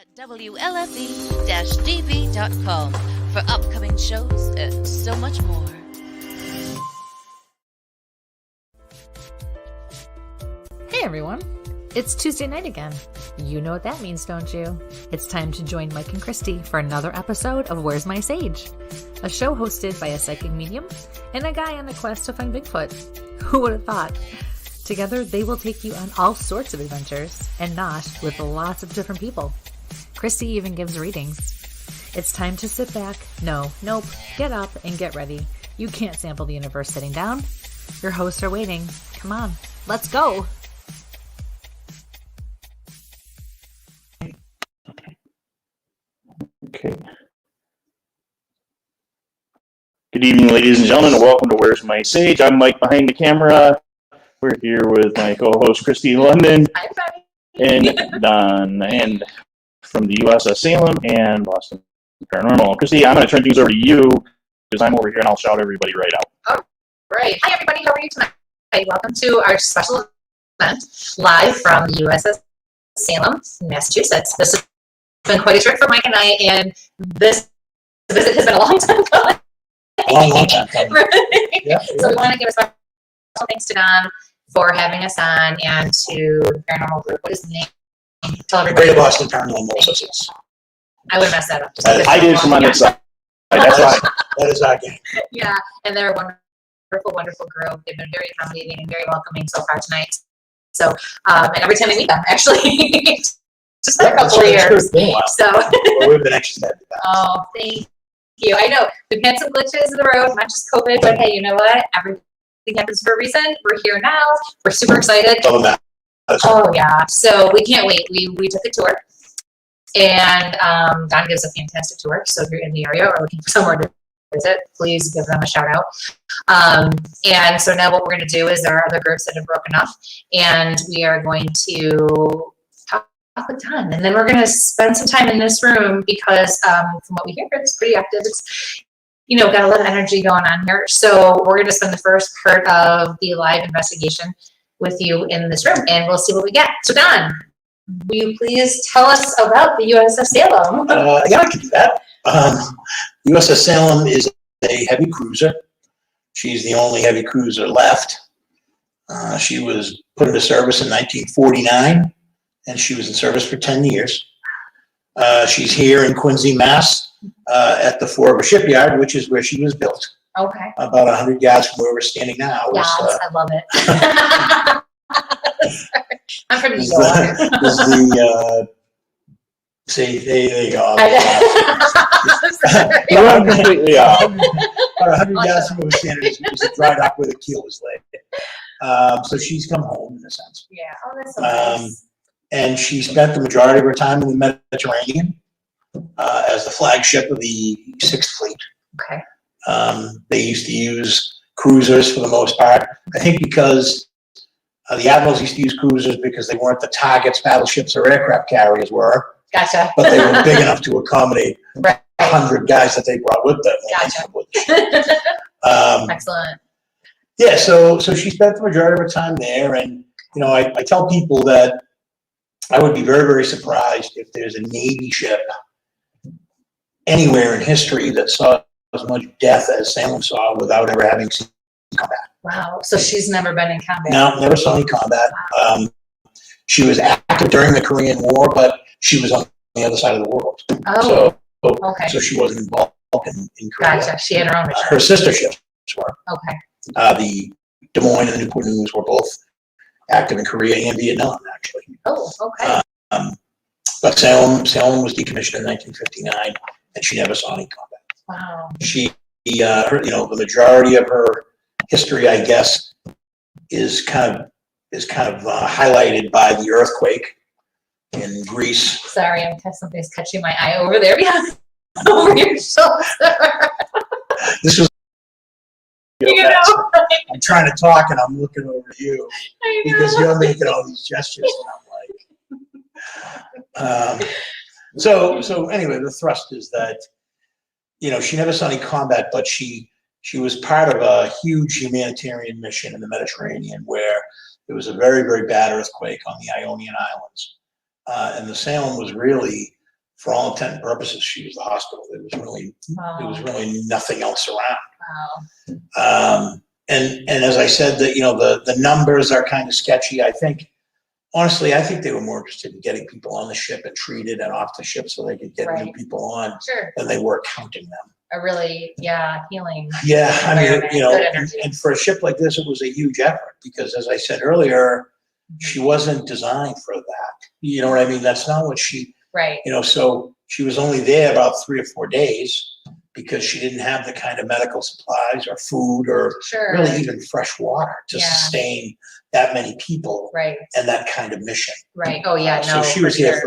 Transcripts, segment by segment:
at WLFE-DB.com for upcoming shows and so much more. Hey everyone, it's Tuesday night again. You know what that means, don't you? It's time to join Mike and Kristie for another episode of Where's My Sage? A show hosted by a psychic medium and a guy on a quest to find Bigfoot. Who would have thought? Together, they will take you on all sorts of adventures, and not with lots of different people. Kristie even gives readings. It's time to sit back, get up and get ready. You can't sample the universe sitting down. Your hosts are waiting. Come on, let's go. Okay. Good evening, ladies and gentlemen, and welcome to Where's My Sage? I'm Mike behind the camera. We're here with my co-host Kristie London and Don, and from the USS Salem and Boston Paranormal. Kristie, I'm going to turn things over to you because I'm over here and I'll shout everybody right out. All right. Hi, everybody. How are you tonight? Welcome to our special event live from the USS Salem, Massachusetts. This has been quite a trip for Mike and I, and this visit has been a long time coming. Long time coming. Right? Yeah. So we want to give a special thanks to Don for having us on, and to the Paranormal Group. What is the name? Tell everybody. Greater Boston Paranormal Associates. I would have messed that up. I did from on this side. That's right. That is our game. Yeah, and they're a wonderful, wonderful group. They've been very accommodating and very welcoming so far tonight. So, and every time we meet them, actually, just a couple of years. So, well, we've been anxious to have you back. Oh, thank you. I know we've had some glitches in the road, not just COVID, but hey, you know what? Everything happens for a reason. We're here now. We're super excited. Oh yeah, so we can't wait. We took a tour, and Don gives a fantastic tour. So if you're in the area or looking for somewhere to visit, please give them a shout out. And so now what we're going to do is there are other groups that have broken up, and we are going to talk with Don, and then we're going to spend some time in this room because from what we hear, it's pretty active. It's got a lot of energy going on here. So we're going to spend the first part of the live investigation with you in this room, and we'll see what we get. So Don, will you please tell us about the USS Salem? Yeah, I can do that. USS Salem is a heavy cruiser. She's the only heavy cruiser left. She was put into service in 1949, and she was in service for 10 years. She's here in Quincy, Mass, at the Fall River Shipyard, which is where she was built. Okay. About 100 yards from where we're standing now. Yes, I love it. I'm from New York. There you go. You're completely off. About 100 yards from where we're standing is a dry dock where the keel was laid. So she's come home in a sense. Yeah. Oh, that's so nice. And she spent the majority of her time in the Mediterranean as the flagship of the 6th Fleet. Okay. They used to use cruisers for the most part. I think because the admirals used to use cruisers because they weren't the targets battleships or aircraft carriers were. Gotcha. But they were big enough to accommodate 100 guys that they brought with them. Gotcha. Excellent. Yeah, so she spent the majority of her time there, and I tell people that I would be very, very surprised if there's a Navy ship anywhere in history that saw as much death as Salem saw without ever having seen combat. Wow. So she's never been in combat? No, never saw any combat. She was active during the Korean War, but she was on the other side of the world. Oh, okay. So she wasn't involved in Korea. Gotcha. She had her own mission. Her sister ships were. Okay. The Des Moines and the Newport News were both active in Korea and Vietnam, actually. Oh, okay. But Salem was decommissioned in 1959, and she never saw any combat. Wow. The majority of her history, I guess, is kind of highlighted by the earthquake in Greece. Sorry, something's catching my eye over there. Yeah, over your shoulder. This was. I'm trying to talk and I'm looking over you because you're making all these gestures, and I'm like. So anyway, the thrust is that. She never saw any combat, but she was part of a huge humanitarian mission in the Mediterranean where there was a very, very bad earthquake on the Ionian Islands. And the Salem was really for all intent and purposes, she was the hospital. There was really nothing else around. Wow. And as I said, that the numbers are kind of sketchy. Honestly, I think they were more interested in getting people on the ship and treated and off the ship so they could get new people on than they were counting them. A really, healing. Yeah, I mean, good energy. and for a ship like this, it was a huge effort because, as I said earlier, she wasn't designed for that. You know what I mean? That's not what she. Right. So she was only there about 3 or 4 days because she didn't have the kind of medical supplies or food or really even fresh water to sustain that many people and that kind of mission. Right. Oh yeah. So she was here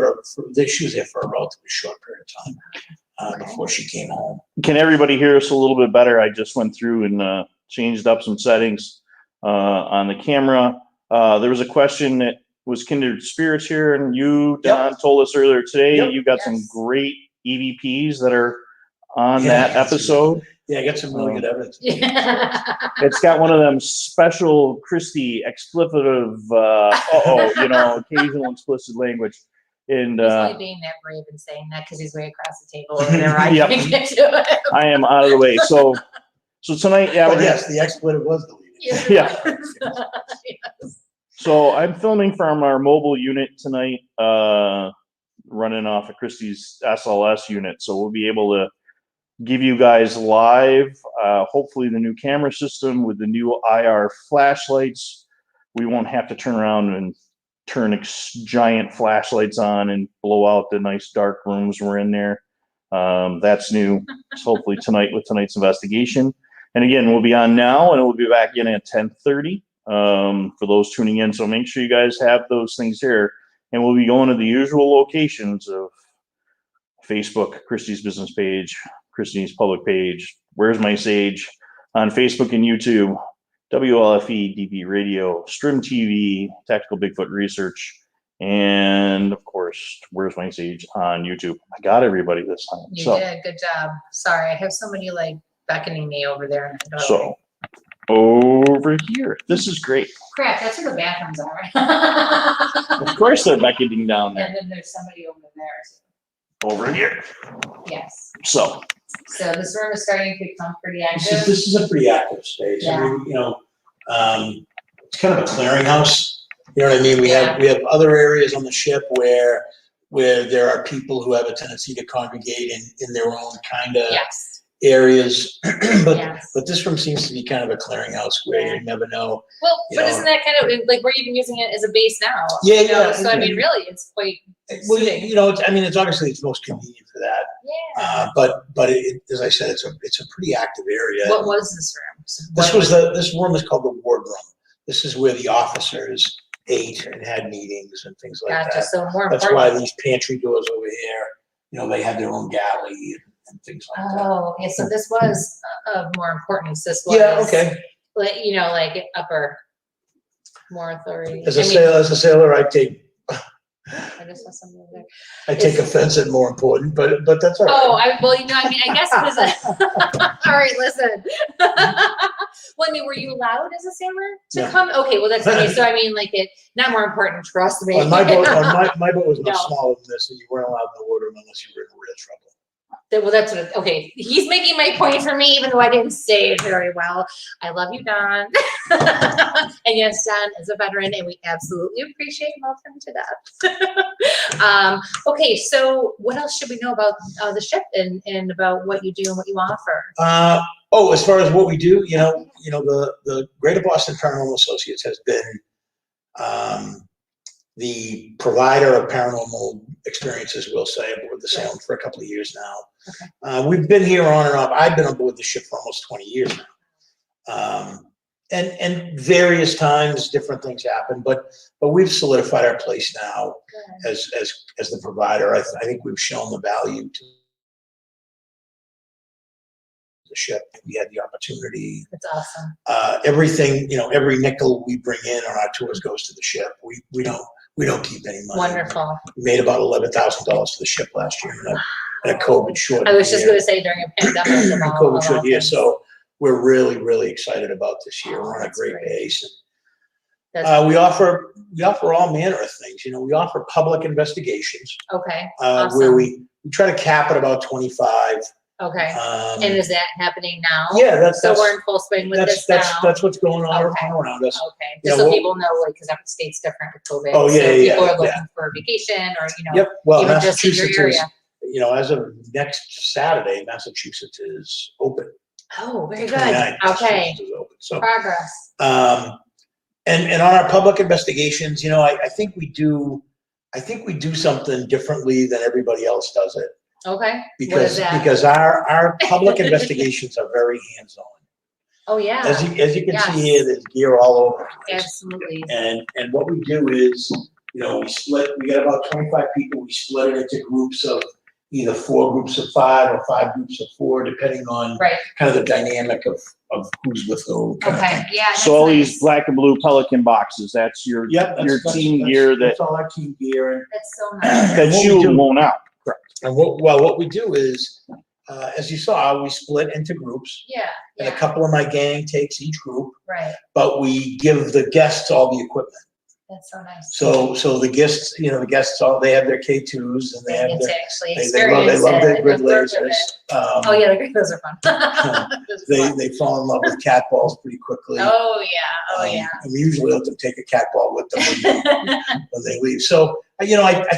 she was here for a relatively short period of time before she came home. Can everybody hear us a little bit better? I just went through and changed up some settings on the camera. There was a question that was Kindred Spirits here, and you, Don, told us earlier today you got some great EVPs that are on that episode. Yeah, I got some really good evidence. It's got one of them special Kristie explicative, occasional explicit language. And he's only being that brave and saying that because he's way across the table over there. I can't get to it. I am out of the way. So tonight, the expletive was deleted. Yes. So I'm filming from our mobile unit tonight, running off of Kristie's SLS unit. So we'll be able to give you guys live, hopefully the new camera system with the new IR flashlights. We won't have to turn around and turn giant flashlights on and blow out the nice dark rooms we're in there. That's new. Hopefully tonight with tonight's investigation. And again, we'll be on now and we'll be back in at 10:30 for those tuning in. So make sure you guys have those things here. And we'll be going to the usual locations of Facebook, Kristie's business page, Kristie's public page, Where's My Sage, on Facebook and YouTube, WLFE, DB Radio, Strim TV, Tactical Bigfoot Research, and of course, Where's My Sage on YouTube. I got everybody this time. You did. Good job. Sorry, I have somebody beckoning me over there. So over here, this is great. Crap, that's where the bathrooms are. Of course, they're beckoning down there. And then there's somebody over there. Over here. Yes. So this room is starting to become pretty active. This is a pretty active space. Yeah. I mean, it's kind of a clearinghouse. You know what I mean? We have other areas on the ship where there are people who have a tendency to congregate in their own kind of areas. But this room seems to be kind of a clearinghouse where you never know. Well, but isn't that kind of like we're even using it as a base now? Yeah. So I mean, really, it's quite. Well, it's obviously it's most convenient for that. Yeah. But as I said, it's a pretty active area. What was this room? This room is called the ward room. This is where the officers ate and had meetings and things like that. So more That's why these pantry doors over here, they had their own galley and things like that. Oh, yeah. So this was of more importance. This was like upper, more authority. As a sailor, I take. I just saw something over there. I take offense at more important, but that's all right. Oh, I guess it was all right, listen. Well, I mean, were you allowed as a sailor to come? Okay, well, that's okay. So, I mean, not more important, trust me. On my boat was much smaller than this, and you weren't allowed in the water unless you were in real trouble. Well, that's okay. He's making my point for me, even though I didn't say it very well. I love you, Don. And yes, Don is a veteran, and we absolutely appreciate and love him to death. Okay, so what else should we know about the ship and about what you do and what you offer? As far as what we do, the Greater Boston Paranormal Associates has been the provider of paranormal experiences, we'll say, aboard the Salem for a couple of years now. Okay. We've been here on and off. I've been aboard the ship for almost 20 years now. And various times different things happen, but we've solidified our place now as the provider. I think we've shown the value to the ship. We had the opportunity. That's awesome. Everything, every nickel we bring in on our tours goes to the ship. We don't keep any money. Wonderful. We made about $11,000 to the ship last year in a COVID short. I was just going to say during a pandemic. COVID short year. So we're really, really excited about this year. We're on a great base. We offer all manner of things. We offer public investigations. Okay. Awesome. Where we we try to cap at about 25. Okay. And is that happening now? Yeah, so we're in full swing with this now. That's what's going on Okay. around us. Okay. Just so people know, like, because every state's different with COVID. Oh, yeah, so yeah, people are looking yeah. for a vacation or, Yep. Well, even just in your Massachusetts area. is, you know, as of next Saturday, Massachusetts is open. Oh, very 29th, good. Okay. Massachusetts is open. So, Progress. and on our public investigations, you know, I think we do something differently than everybody else does it. Okay. Because our public investigations are very hands-on. Oh yeah. As you can see here, there's gear all over the place. Absolutely. And what we do is, you know, we got about 25 people, we split it into groups of either 4 groups of 5 or 5 groups of 4, depending on kind of the dynamic of who's with who. Okay, yeah. So all these black and blue Pelican boxes, that's your team gear. That's all our team gear. And that's so nice. That you won't out. Correct. And what we do is, as you saw, we split into groups. Yeah. And a couple of my gang takes each group. Right. But we give the guests all the equipment. That's so nice. So the guests, they have their K2s and they have their, they love their grid lasers. Oh yeah, the grid lasers are fun. They fall in love with cat balls pretty quickly. Oh yeah. And we usually let them take a cat ball with them when they leave. So I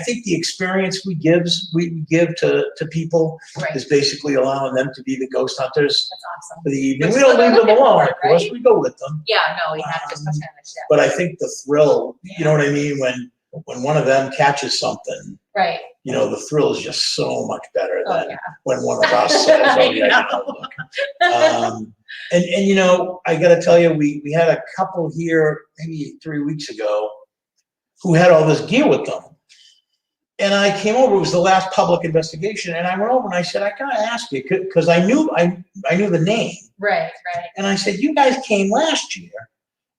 think the experience we give to people is basically allowing them to be the ghost hunters. That's awesome. For the evening. We don't leave them alone, of course. We go with them. Yeah, no, we have to push on the ship. But I think the thrill, you know what I mean, when one of them catches something, right? The thrill is just so much better than when one of us says, "Oh yeah, look." And I got to tell you, we had a couple here maybe 3 weeks ago who had all this gear with them. And I came over, it was the last public investigation, and I went over and I said, I gotta ask you, because I knew the name. Right. And I said, you guys came last year.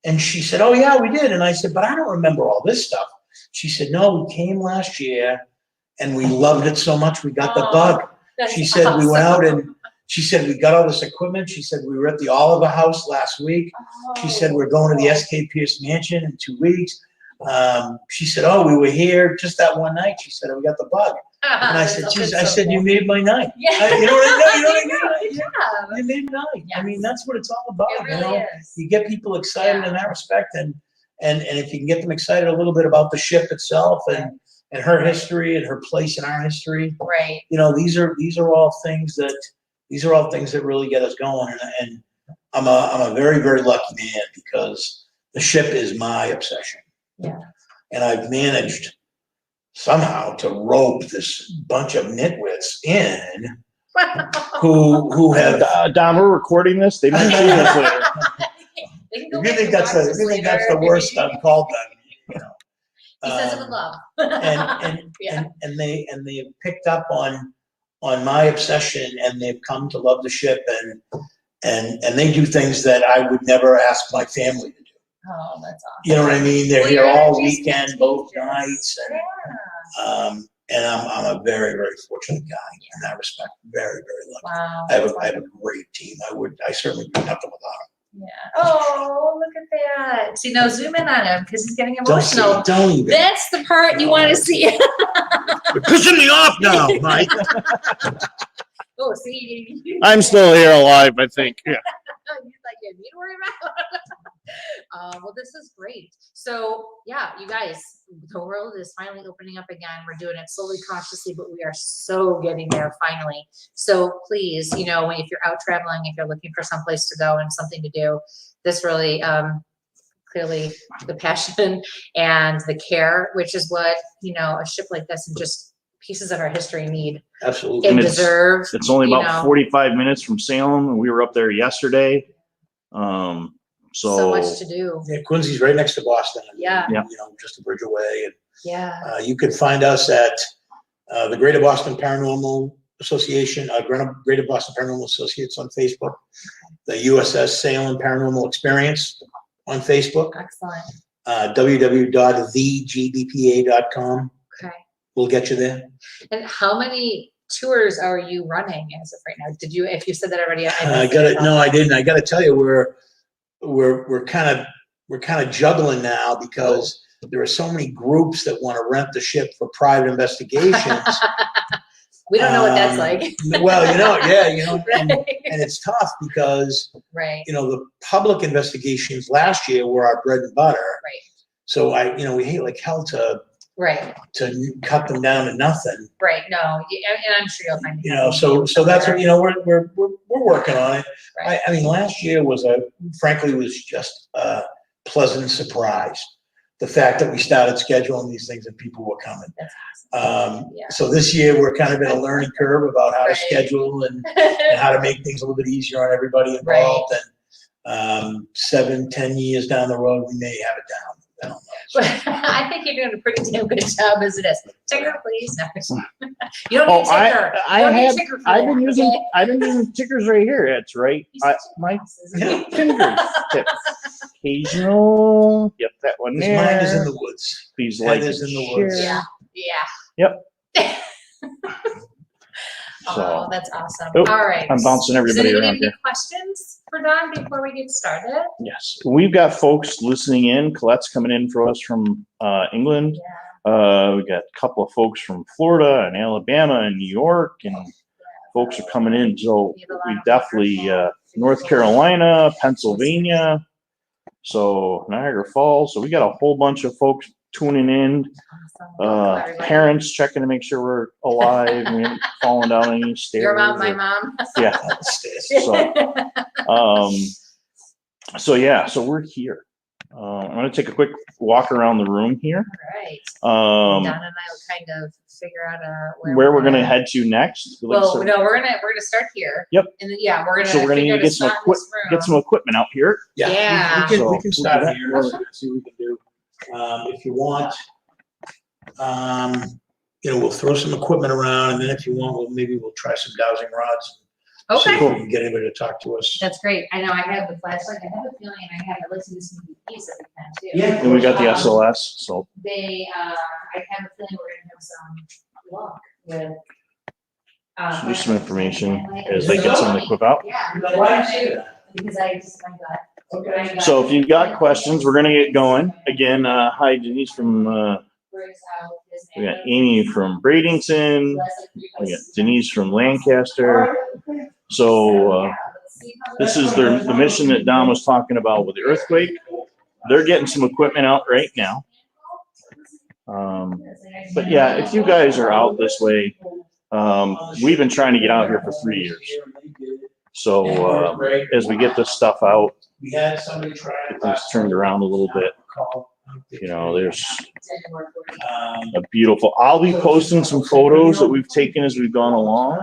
And she said, oh yeah, we did. And I said, but I don't remember all this stuff. She said, no, we came last year and we loved it so much, we got the bug. She said, awesome. We went out and she said, we got all this equipment. She said, we were at the Oliver House last week. She said, we're going to the S.K. Pierce Mansion in 2 weeks. She said, oh, we were here just that one night. She said, oh, we got the bug. And I said, geez, I said, you made my night. Yeah. You know what I mean? You made my night. Yes. I mean, that's what it's all about. It really is. You get people excited in that respect. And if you can get them excited a little bit about the ship itself and her history and her place in our history. Right. These are all things that really get us going. And I'm a very, very lucky man because the ship is my obsession. Yeah. And I've managed somehow to rope this bunch of nitwits in who have Don, we're recording this. They might see this later. If you think that's the worst I've called them, He says it with love. and they have picked up on my obsession and they've come to love the ship and they do things that I would never ask my family to do. Oh, that's awesome. You know what I mean? They're here all weekend, both nights, and I'm a very, very fortunate guy in that respect. Very, very lucky. Wow. I have a great team. I certainly do nothing without them. Yeah. Oh, look at that. See, now zoom in on him because he's getting emotional. Don't even. That's the part you want to see. You're pissing me off now, Mike. Oh, see. I'm still here alive, I think. Yeah. He's like, you need to worry about. Well, this is great. So, yeah, you guys, the world is finally opening up again. We're doing it slowly, cautiously, but we are so getting there finally. So please, if you're out traveling, if you're looking for some place to go and something to do, this really, clearly the passion and the care, which is what, a ship like this and just pieces of our history need. Absolutely. And deserve. It's only about 45 minutes from Salem, and we were up there yesterday. So much to do. Yeah, Quincy's right next to Boston. Yeah. Just a bridge away. And, yeah. you can find us at the Greater Boston Paranormal Association, Greater Boston Paranormal Associates on Facebook, the USS Salem Paranormal Experience on Facebook. Excellent. www.thegbpa.com. Okay. We'll get you there. And how many tours are you running as of right now? If you said that already, No, I didn't. I got to tell you, we're kind of juggling now because there are so many groups that want to rent the ship for private investigations. We don't know what that's like. Well, and Right. it's tough because, Right. the public investigations last year were our bread and butter. Right. So we hate like hell to cut them down to nothing. Right. No, and I'm sure you'll find it. So that's what, we're working on it. Right. I mean, last year was just a pleasant surprise. The fact that we started scheduling these things and people were coming. That's awesome. Yeah. So this year we're kind of in a learning curve about how to Right. schedule and how to make things a little bit easier on everybody involved. And 7-10 years down the road, we may have it down. I don't know. I think you're doing a pretty damn good job as it is. Ticker, please. No. You don't need a ticker. I've been using tickers right here. That's right. My fingertips. Occasional. Yep, that one there. Mine is in the woods. Please like is in the woods. Yeah. Yep. Oh, that's awesome. Oh, all right. I'm bouncing everybody Does anybody around have any here. questions for Don before we get started? Yes, we've got folks listening in. Colette's coming in for us from England. Yeah. We got a couple of folks from Florida and Alabama and New York, and folks are coming in. So we definitely North Carolina, Pennsylvania, so Niagara Falls. So we got a whole bunch of folks tuning in. Awesome. Parents checking to make sure we're alive. We haven't fallen down any stairs. Your mom, my mom. Yeah. So we're here. I'm going to take a quick walk around the room here. All right. Don and I will kind of figure out where we're going to head to next. Well, no, we're gonna start here. Yep. And then, we're So we're gonna need to get some equipment out here. Yeah. We can start here and see what we can do. If you want, we'll throw some equipment around, and then if you want, we'll try some dowsing rods. Okay. See if we can get anybody to talk to us. That's great. I know I have the flashlight. I have a feeling, and I have it listening to some DVDs that we can too. Yeah. And we got the SLS. So I have a feeling we're gonna have some luck with. should do some information as they get some of the equipment out. Yeah. Why don't you do that? Because I just my gut. Okay. So if you've got questions, we're gonna get going. Again, hi Denise from we got Amy from Bradenton, we got Denise from Lancaster. So this is the mission that Don was talking about with the earthquake. They're getting some equipment out right now. But yeah, if you guys are out this way, we've been trying to get out here for 3 years. So as we get this stuff out, We had somebody try get things turned around a little bit. There's a beautiful. I'll be posting some photos that we've taken as we've gone along.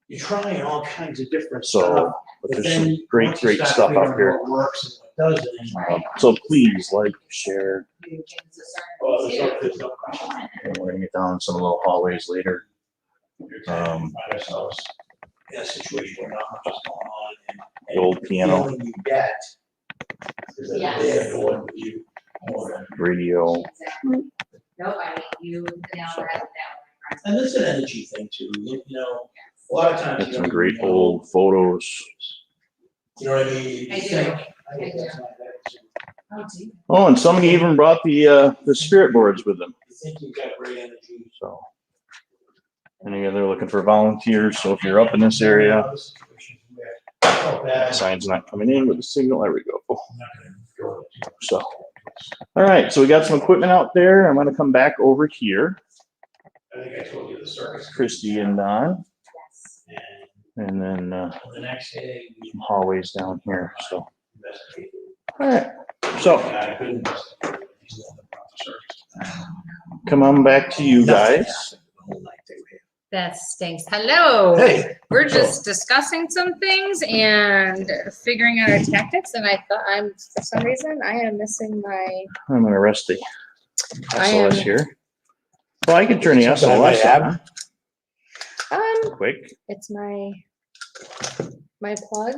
You're trying all kinds of different So, stuff. but there's some great stuff up here. What works and what doesn't. So please like, share. Well, there's no question. And we're gonna get down some little hallways later. You're trying to find ourselves in a situation where not much is going on. And The old piano. feeling you get is that Yes. they have to work with you more than. Radio. Nope, I mean, you nailed that. And this is an energy thing too, a lot of times. Got some great old photos. You know what I mean? I do. think- I think do. that's not bad, too. Oh, gee. Oh, and somebody even brought the spirit boards with them. You think you've got great energy. So, and again, they're looking for volunteers. So if you're up in this area, Oh, bad. sign's not coming in with the signal. There we go. I'm not gonna go into it. So, all right. So we got some equipment out there. I'm going to come back over here. I think I told you the circus. Christy and Don, Yes. and then The next day, we some hallways down here. So, investigated. all right. So I couldn't investigate. He's the one that brought the circus. come on back to you Nothing guys. happened the whole night they were here. That stinks. Hello. Hey. We're just discussing some things and figuring out our tactics, and I thought for some reason I am missing my. I'm going to rest the I am- SLS here. Well, I can turn the Something I SLS might on quick. It's my plug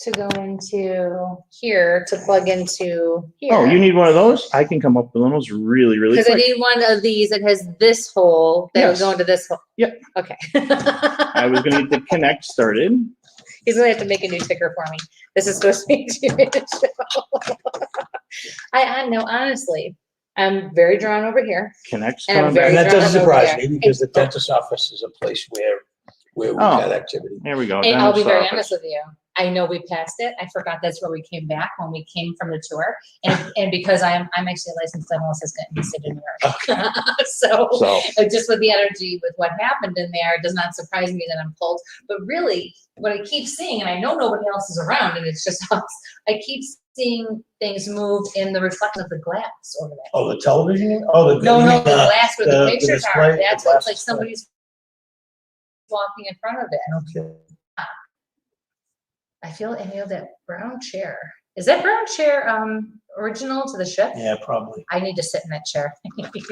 to go into here to plug into here. Oh, you need one of those? I can come up with one of those really, really Because I quick. need one of these that has this hole that Yes. would go into this hole. Yep. Okay. I was going to get the Connect started. He's gonna have to make a new ticker for me. This is supposed to be 2 minutes show. I know, honestly, I'm very drawn over here. Connects. And I'm on very And that doesn't drawn over surprise there. me because the dentist's office is a place where we've had activity. There we go. And I'll be dentist very office. honest with you. I know we passed it. I forgot that's where we came back when we came from the tour. And because I'm actually a licensed dental assistant in the state of New York. So just with the energy with what happened in there, it does not surprise me that I'm pulled. But really, what I keep seeing, and I know nobody else is around, and it's just us, I keep seeing things move in the reflection of the glass over there. Oh, the television? Oh, the No, the glass where the pictures display, are. That's the what's glass like display. somebody's walking in front of it. Okay. I feel that brown chair. Is that brown chair original to the ship? Yeah, probably. I need to sit in that chair.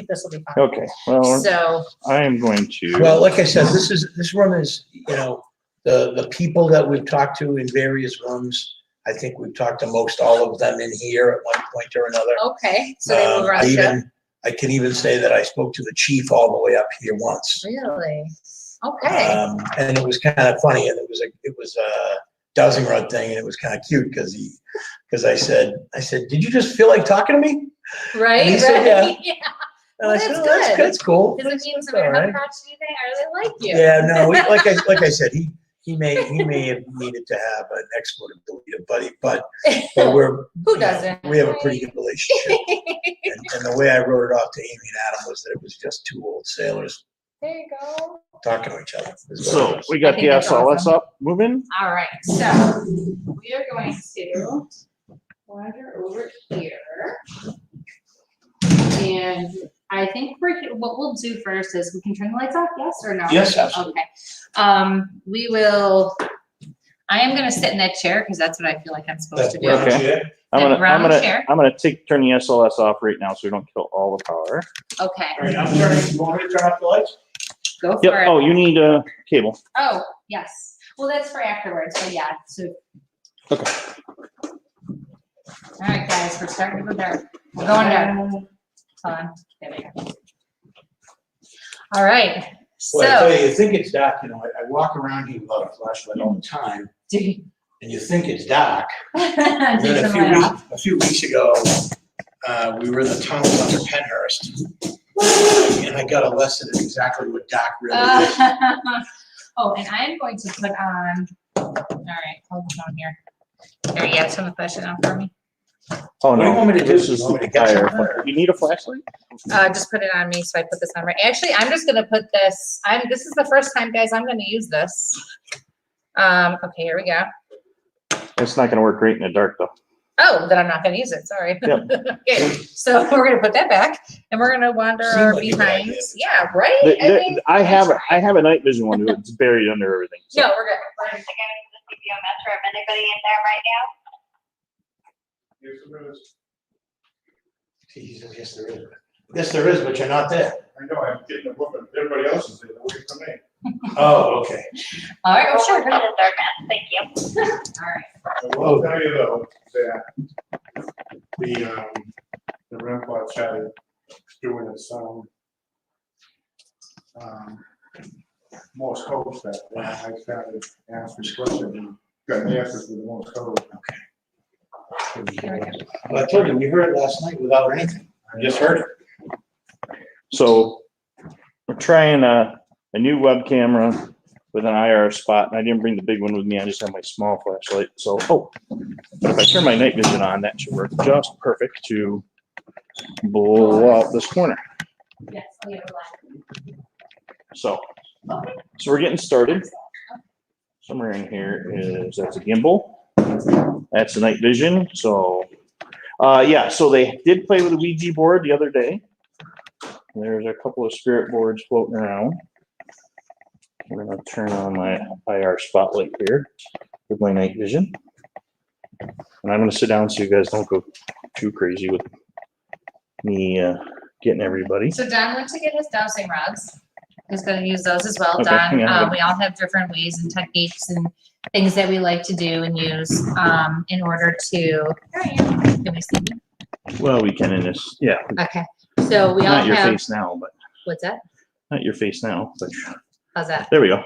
This will be fun. Okay. Well, So I am going to. Well, like I said, this room is, the people that we've talked to in various rooms. I think we've talked to most all of them in here at one point or another. okay, so they move around the ship. I can even say that I spoke to the chief all the way up here once. Really? Okay. And it was kind of funny, and it was a dowsing rod thing, and it was kind of cute because I said, did you just feel like talking to me? Right. And he said, right. yeah. And Well, I said, that's oh, good. that's cool. Does it mean no all matter how right. crotchety they are, they like you? Yeah, no, like I said, he may have needed to have an expletive buddy, but we're Who doesn't? We have a pretty good relationship. and the way I wrote it off to Amy and Adam was that it was just two old sailors There you go. talking to each other. So we got I think the that's SLS awesome. up moving. All right, so we are going to wander over here. And I think what we'll do first is we can turn the lights off, yes or no? Yes, absolutely. Okay. We will, I am gonna sit in that chair because that's what I feel like I'm supposed to do. brown Okay. chair. I'm round chair. gonna turn the SLS off right now so we don't kill all the power. Okay, All right, I'm turning. You want me to turn off the lights? go for Yep. it. Oh, you need a cable. Oh, yes. Well, that's for afterwards, but yeah, so. Okay. All right, guys, we're starting to go dark. We're going dark. Hold on. There we go. All right, Well, I tell so. you think it's dark. I walk around here without a flashlight all the time, Do and you think it's dark. you And then turn the light off? a few weeks ago, we were in the tunnels under Penhurst, and I got a lesson in exactly what dark really is. Oh, and I am going to put on, all right, hold on here. There you go, turn the flashlight on for me. Oh What do you no, want me to do? this You is want me the to get fire. something, or- You need a flashlight? Just put it on me, so I put this on right. Actually, I'm just gonna put this, this is the first time, guys, I'm gonna use this. Okay, here we go. It's not gonna work great in the dark though. Oh, then I'm not gonna use it, sorry. Yep. Okay, so we're gonna put that back, and we're gonna wander Seemed our like a good behinds. idea. Yeah, right? I mean, I have try. a night vision one that's buried under everything. So. No, we're good. We're going to the CPO Metro. Anybody in there right now? Jesus, yes, there is. Yes, there is, but you're not there. I know, I'm getting a whooping. Everybody else is there, they're waiting for me. Oh, okay. All right, well, sure. We're in the third man. Thank you. All right. I will tell you though, that the REM pod chat is doing its Morse code stuff. And I started asking questions and got answers with the Morse code. Here we go. Well, I told you, we heard it last night without anything. I just heard it. So we're trying a new web camera with an IR spot, and I didn't bring the big one with me. I just have my small flashlight. So, if I turn my night vision on, that should work just perfect to blow out this corner. Yes, oh, yeah, we're live. So we're getting started. Somewhere in here that's a gimbal. That's the night vision. So, yeah, so they did play with a Ouija board the other day. There's a couple of spirit boards floating around. I'm going to turn on my IR spotlight here with my night vision. And I'm going to sit down so you guys don't go too crazy with me getting everybody. So Don went to get his dowsing rods. He's gonna use those as well, Okay, Don. yeah. We all have different ways and techniques and things that we like to do and use in order to. Can we see you? Well, we can in this, yeah. Okay, so we all Not your have. face now, but What's that? not your face now, but How's that? there we go.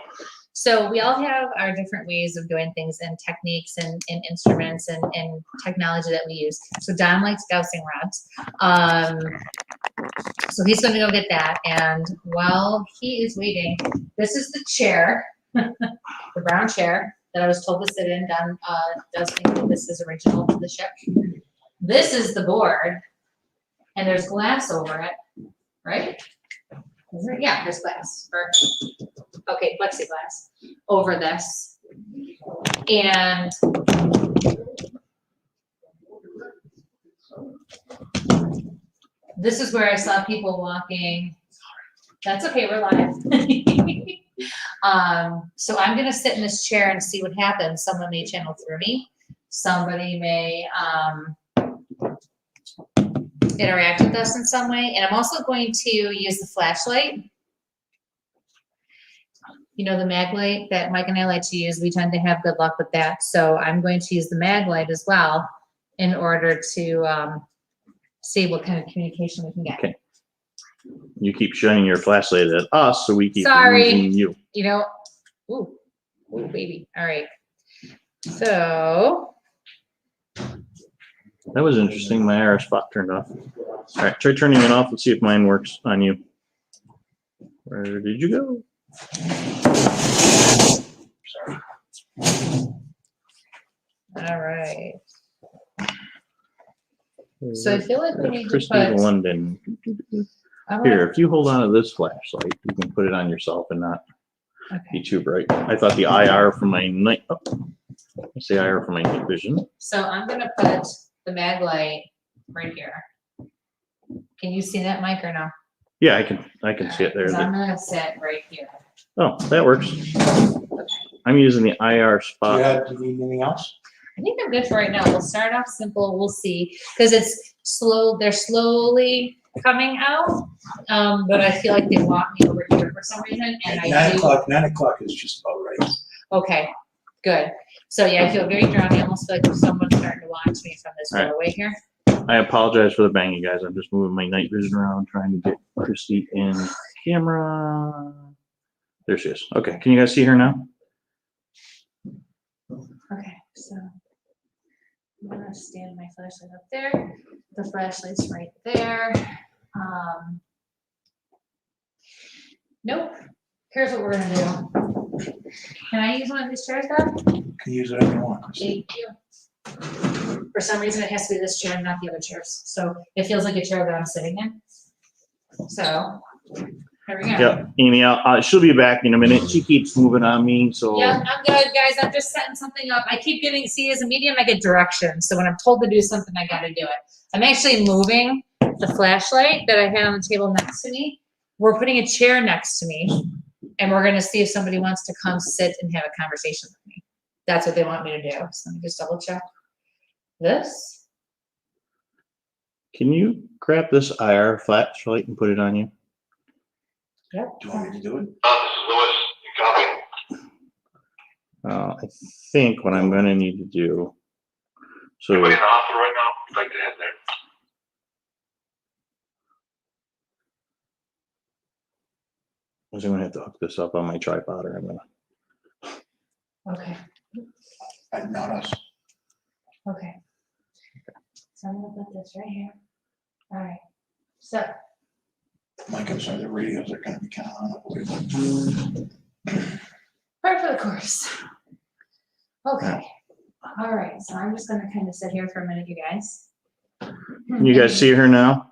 So we all have our different ways of doing things and techniques and instruments and technology that we use. So Don likes dowsing rods. So he's going to go get that. And while he is waiting, this is the chair, the brown chair that I was told to sit in. Don does think that this is original to the ship. This is the board, and there's glass over it, right? Is there? Yeah, there's glass. Okay, plexiglass over this. And this is where I saw people walking. That's okay, we're live. So I'm gonna sit in this chair and see what happens. Someone may channel through me. Somebody may interact with us in some way. And I'm also going to use the flashlight. You know, the mag light that Mike and I like to use, we tend to have good luck with that. So I'm going to use the mag light as well in order to see what kind of communication we can get. Okay. You keep shining your flashlight at us, so we keep Sorry. losing you. You know, ooh, baby. All right. So. That was interesting. My IR spot turned off. All right, try turning it off. Let's see if mine works on you. Where did you go? Sorry. All right. So I feel like we need to Kristie put. London. Here, if you hold on to this flashlight, you can put it on yourself and not be too bright. I thought the IR for my night. Oh, let's say IR for my night vision. So I'm gonna put the mag light right here. Can you see that, Mike, or no? Yeah, I can see it there. 'Cause I'm gonna sit right here. Oh, that works. I'm using the IR Do spot. you need anything else? I think I'm good for right now. We'll start off simple. We'll see, because it's slow. They're slowly coming out, but I feel like they want me over here for some reason, and I 9 do. o'clock. 9 o'clock is just about right. Okay, good. So yeah, I feel very drawn. I almost feel like someone's starting to watch me from this All right. doorway here. I apologize for the banging, guys. I'm just moving my night vision around, trying to get Kristie in camera. There she is. Okay, can you guys see her now? Okay, so I'm gonna stand my flashlight up there. The flashlight's right there. Nope. Here's what we're gonna do. Can I use one of these chairs, Deb? You can use whatever you want. Thank you. For some reason, it has to be this chair, not the other chairs. So it feels like a chair that I'm sitting in. So here we go. Yep, Amy, she'll be back in a minute. She keeps moving on me, so. Yeah, I'm good, guys. I'm just setting something up. I keep getting, see, as a medium, I get direction. So when I'm told to do something, I gotta do it. I'm actually moving the flashlight that I had on the table next to me. We're putting a chair next to me, and we're gonna see if somebody wants to come sit and have a conversation with me. That's what they want me to do. So let me just double check this. Can you grab this IR flashlight and put it on you? Yep. Do you want me to do it? I think what I'm gonna need to do. So. Anybody in the hospital right now? I'd like to head there. I'm gonna have to hook this up on my tripod, or I'm gonna. Okay. Not us. Okay. So I'm gonna put this right here. All right. So My concern, the radios are gonna be kind of unavoidable. part for the course. Okay. All right. So I'm just gonna kind of sit here for a minute, you guys. Can you guys see her now?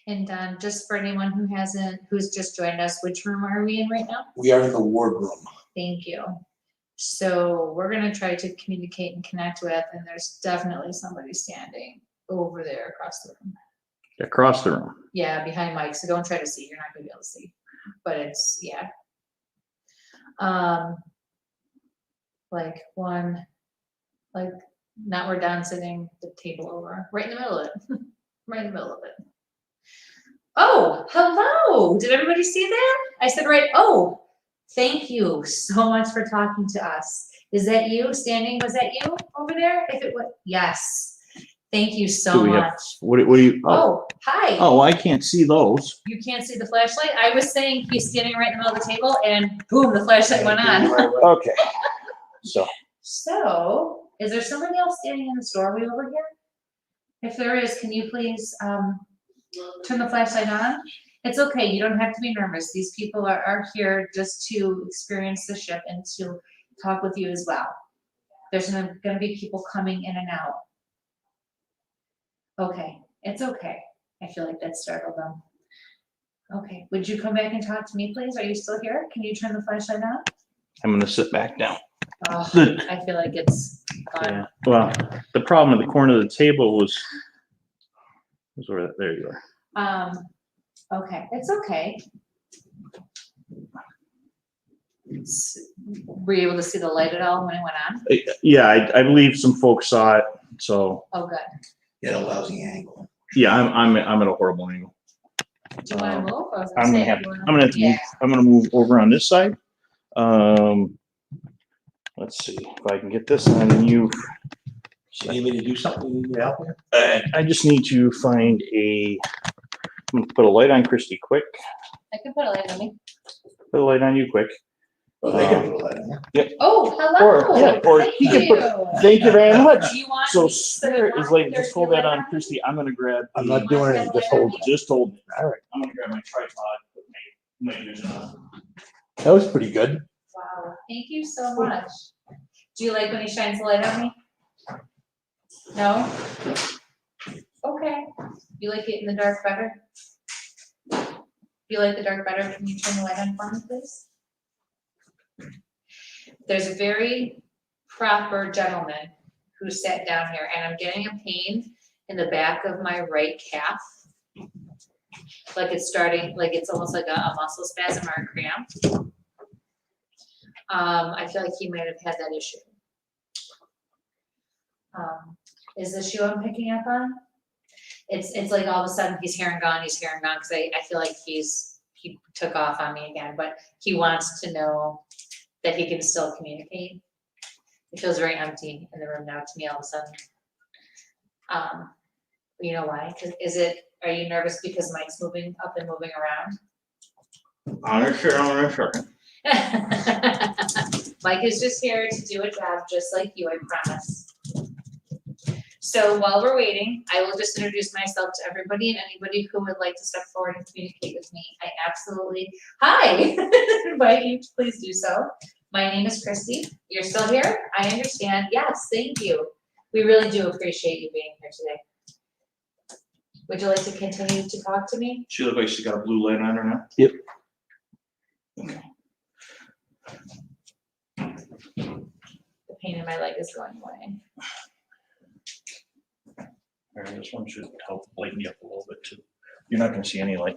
And just for anyone who's just joined us, which room are we in right now? We are in the ward room. Thank you. So we're gonna try to communicate and connect with, and there's definitely somebody standing over there across the room. Across the room. Yeah, behind Mike. So don't try to see. You're not gonna be able to see. But it's yeah. Like one, like not where Don's sitting, the table over, right in the middle of it. Right in the middle of it. Oh, hello. Did everybody see that? I said, right. Oh, thank you so much for talking to us. Is that you standing? Was that you over there? If it was, yes. Thank you so Do we have- much. What do you? Oh, hi. Oh, I can't see those. You can't see the flashlight? I was saying he's standing right in the middle of the table and boom, the flashlight went on. Okay. So So, is there somebody else standing in this doorway over here? If there is, can you please turn the flashlight on? It's okay, you don't have to be nervous. These people are here just to experience the ship and to talk with you as well. There's gonna be people coming in and out. Okay, it's okay. I feel like that startled them. Okay, would you come back and talk to me, please? Are you still here? Can you turn the flashlight on? I'm gonna sit back down. Oh, The- I feel like it's gone. Yeah. Well, the problem at the corner of the table was where, there you are. Okay, it's okay. Were you able to see the light at all when it went on? Yeah, I believe some folks saw it. So Oh, good. You had a lousy angle. yeah, I'm at a horrible angle. Do you want to move? I was I'm gonna say, have do you to, wanna- I'm gonna have to move. Yeah. I'm gonna move over on this side. Let's see if I can get this on you. You need me to do something? You need me to help you? I just need to find a. I'm gonna put a light on Kristie quick. I can put a light on me. Put a light on you quick. Well, I can put a light on you. Oh, hello. Or Thank he can you. put. Thank you very much. Do you want So me- Spirit you is want like, there just to hold be that light on Kristie. I'm gonna grab. I'm not doing anything, just hold it. Just hold it. All right. I'm gonna grab my tripod. Put my vision on. That was pretty good. Wow, thank you so much. Do you like when he shines the light on me? No? Okay. You like it in the dark better? You like the dark better? Can you turn the light on for me, please? There's a very proper gentleman who sat down here, and I'm getting a pain in the back of my right calf. Like it's starting, like it's almost like a muscle spasm or a cramp. I feel like he might have had that issue. Is the shoe I'm picking up on? It's like all of a sudden he's here and gone, because I feel like he took off on me again, but he wants to know that he can still communicate. It feels very empty in the room now to me all of a sudden. You know why? Are you nervous because Mike's moving up and moving around? Sure. Mike is just here to do a job just like you, I promise. So while we're waiting, I will just introduce myself to everybody and anybody who would like to step forward and communicate with me. I absolutely, hi, invite you to please do so. My name is Kristie. You're still here? I understand. Yes, thank you. We really do appreciate you being here today. Would you like to continue to talk to me? She looks like she's got a blue light on her now. Yep. Okay. The pain in my leg is going away. All right, this one should help lighten you up a little bit too. You're not gonna see any light.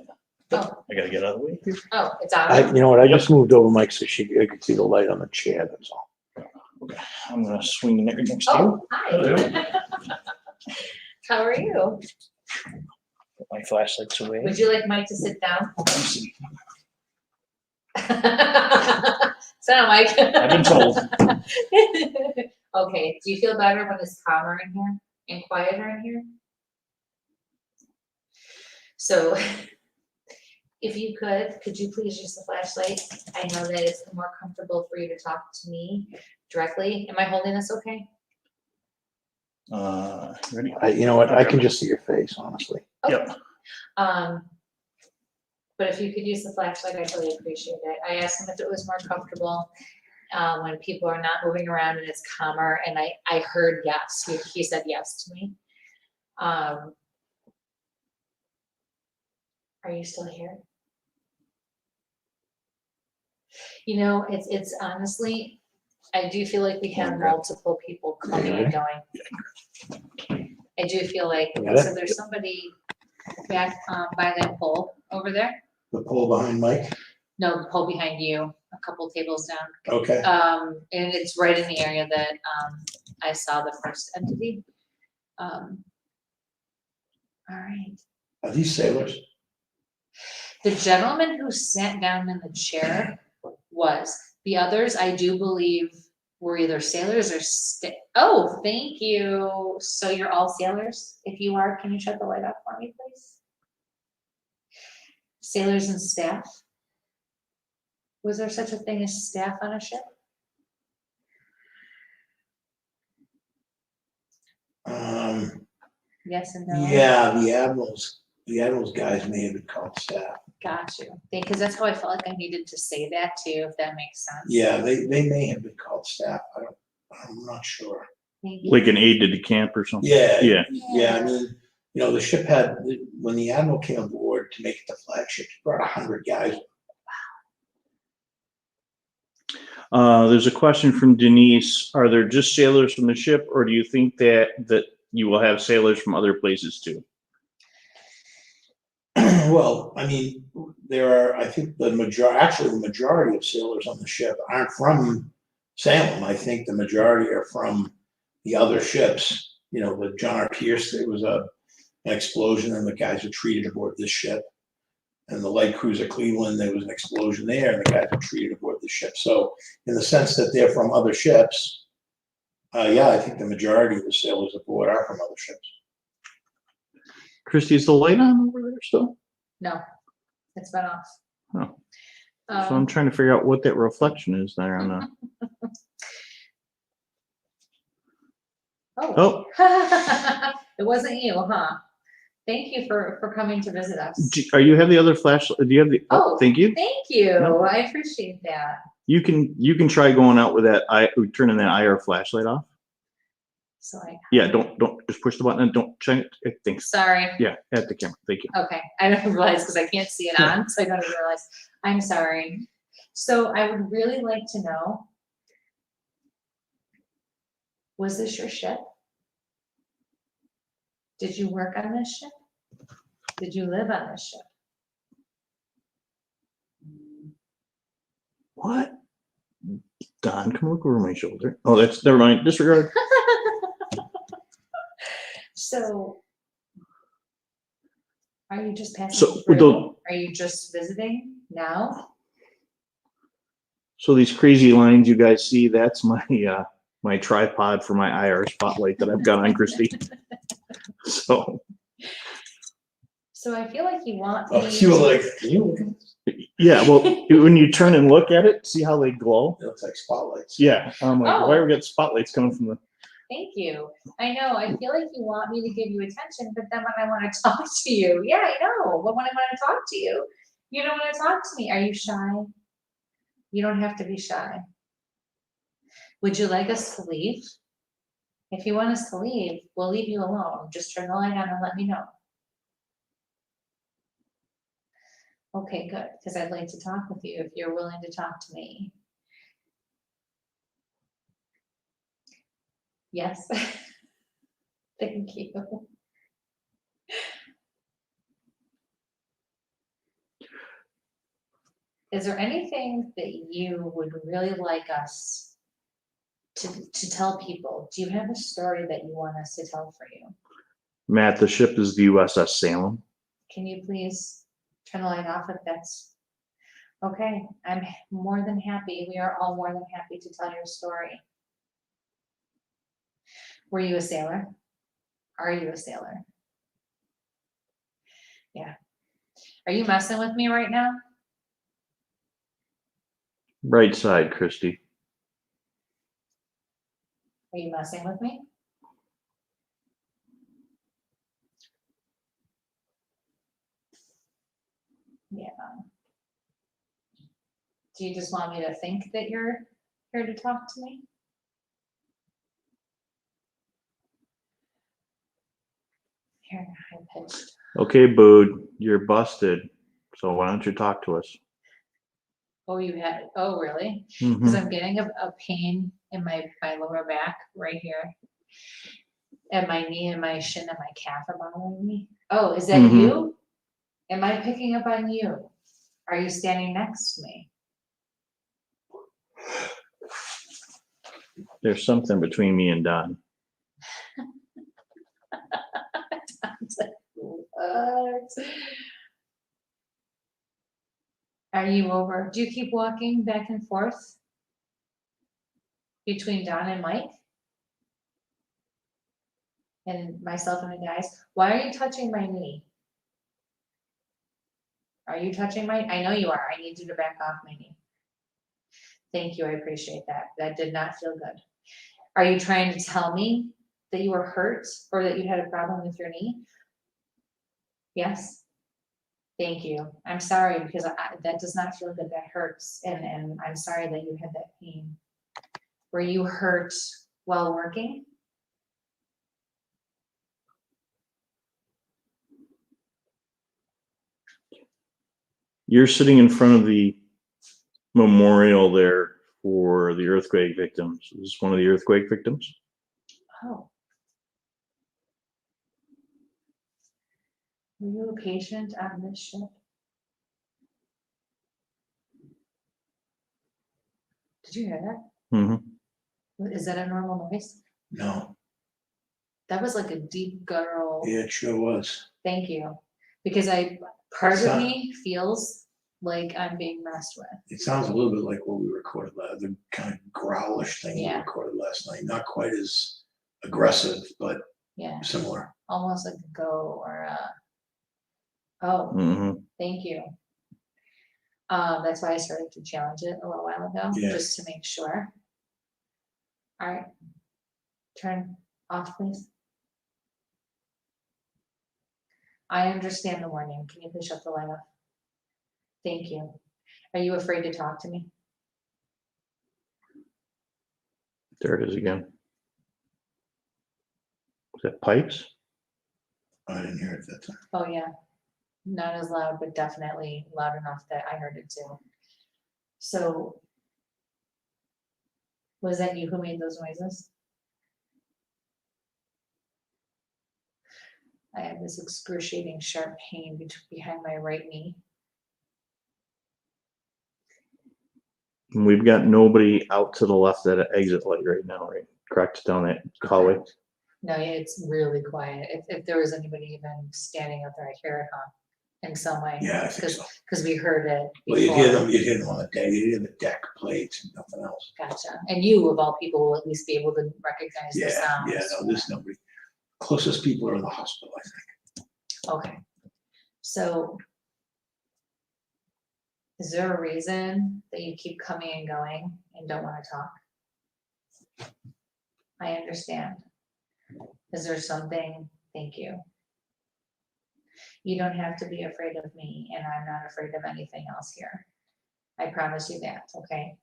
Oh. I gotta get out of the way here. Oh, it's on. You know what? I just moved over Mike so I could see the light on the chair, that's all. Okay, I'm gonna swing right next to you. Oh, hi. How are you? Put my flashlights away. Would you like Mike to sit down? Let's see. Sound Mike. I've been told. Okay, do you feel better when it's calmer in here and quieter in here? So, if you could you please use the flashlight? I know that it's more comfortable for you to talk to me directly. Am I holding this okay? Ready? You know what? I can just see your face, honestly. Yep. But if you could use the flashlight, I'd really appreciate it. I asked him if it was more comfortable when people are not moving around and it's calmer, and I heard yes. He said yes to me. Are you still here? You know, it's honestly, I do feel like we have multiple people coming and going. I do feel like, so there's somebody back by that pole over there. The pole behind Mike? No, the pole behind you, a couple tables down. Okay. And it's right in the area that I saw the first entity. All right. Are these sailors? The gentleman who sat down in the chair was. The others, I do believe, We're either sailors or oh, thank you. So you're all sailors? If you are, can you shut the light off for me, please? Sailors and staff? Was there such a thing as staff on a ship? Yes and no? Yeah, the admiral's guys may have been called staff. Got you. Because that's how I felt like I needed to say that too, if that makes sense. Yeah, they may have been called staff. I'm not sure. Thank you. Like an aide to the camp or something? Yeah. Yeah. Yeah, I mean, the ship had, when the admiral came aboard to make it the flagship, he brought 100 guys. There's a question from Denise. Are there just sailors from the ship, or do you think that you will have sailors from other places too? Well, I mean, there are, I think the majority of sailors on the ship aren't from Salem. I think the majority are from the other ships. The John R. Pierce, there was an explosion and the guys were treated aboard this ship. And the light cruiser Cleveland, there was an explosion there and the guys were treated aboard the ship. So in the sense that they're from other ships, yeah, I think the majority of the sailors aboard are from other ships. Kristie, is the light on over there still? No, it's been off. Oh. So I'm trying to figure out what that reflection is there on the. Oh. It wasn't you, huh? Thank you for coming to visit us. Are you have the other flashlight? Do you have the? Oh, thank you. Thank you. No. I appreciate that. You can try going out with that. Turning that IR flashlight off. So Yeah, don't just push the button and don't check it. Thanks. Sorry. Yeah, at the camera. Thank you. Okay, I didn't realize because I can't see it on, so I don't even realize. I'm sorry. So I would really like to know, was this your ship? Did you work on this ship? Did you live on this ship? What? Don, come look over my shoulder. Oh, that's never mind. Disregard. So, are you just passing So, through? Are you just visiting now? So these crazy lines you guys see, that's my my tripod for my IR spotlight that I've got on Kristie. So I feel like you want Oh, me you were like, can you look at this? Yeah, well, when you turn and look at it, see how they glow? It looks like spotlights. Yeah, I'm like, Oh. why are we got spotlights coming from the? Thank you. I know, I feel like you want me to give you attention, but then when I want to talk to you, yeah, I know, but when I want to talk to you, you don't want to talk to me. Are you shy? You don't have to be shy. Would you like us to leave? If you want us to leave, we'll leave you alone. Just turn the light on and let me know. Okay, good, because I'd like to talk with you if you're willing to talk to me. Yes. Thank you. Is there anything that you would really like us to tell people? Do you have a story that you want us to tell for you? Matt, the ship is the USS Salem. Can you please turn the light off if that's okay? I'm more than happy. We are all more than happy to tell your story. Were you a sailor? Are you a sailor? Yeah. Are you messing with me right now? Right side, Kristie. Are you messing with me? Yeah. Do you just want me to think that you're here to talk to me? Here, high pitched. Okay, Bood, you're busted. So why don't you talk to us? Oh, you had, oh, really? Mhm. Because I'm getting a pain in my lower back right here. And my knee and my shin and my calf are bothering me. Oh, is that you? Am I picking up on you? Are you standing next to me? There's something between me and Don. What? Are you over? Do you keep walking back and forth? Between Don and Mike? And myself and the guys, why are you touching my knee? Are you touching I know you are, I need you to back off my knee. Thank you, I appreciate that, that did not feel good. Are you trying to tell me that you were hurt or that you had a problem with your knee? Yes. Thank you, I'm sorry because that does not feel good, that hurts, and I'm sorry that you had that pain. Were you hurt while working? You're sitting in front of the memorial there for the earthquake victims. Is this one of the earthquake victims? Oh. Were you a patient on this ship? Did you hear that? Mm-hmm. Is that a normal noise? No, That was like a deep guttural. yeah, it sure was. Thank you. Because part of Sound- me feels like I'm being messed with. It sounds a little bit like what we recorded the kind of growlish thing we Yeah. recorded last night. Not quite as aggressive, but Yeah, similar. almost like a go or a, oh, Mm-hmm. thank you. That's why I started to challenge it a little while ago, Yeah. just to make sure. All right, turn off, please. I understand the warning. Can you please shut the light off? Thank you. Are you afraid to talk to me? There it is again. Is that pipes? I didn't hear it that time. Oh, yeah. Not as loud, but definitely loud enough that I heard it too. So, was that you who made those noises? I have this excruciating sharp pain behind my right knee. And we've got nobody out to the left at an exit light right now, right? Correct, down that hallway. No, yeah, it's really quiet. If there was anybody even standing out there, I'd hear it, huh? In some way. Yeah, I think so. Because we heard it Well, you'd hear before. them, you'd hear them on the deck, you'd hear the deck plates and nothing else. Gotcha. And you, of all people, will at least be able to recognize the Yeah, sounds. yeah, no, there's nobody. Closest people are in the hospital, I think. Okay. So, is there a reason that you keep coming and going and don't want to talk? I understand. Is there something? Thank you. You don't have to be afraid of me, and I'm not afraid of anything else here. I promise you that, okay?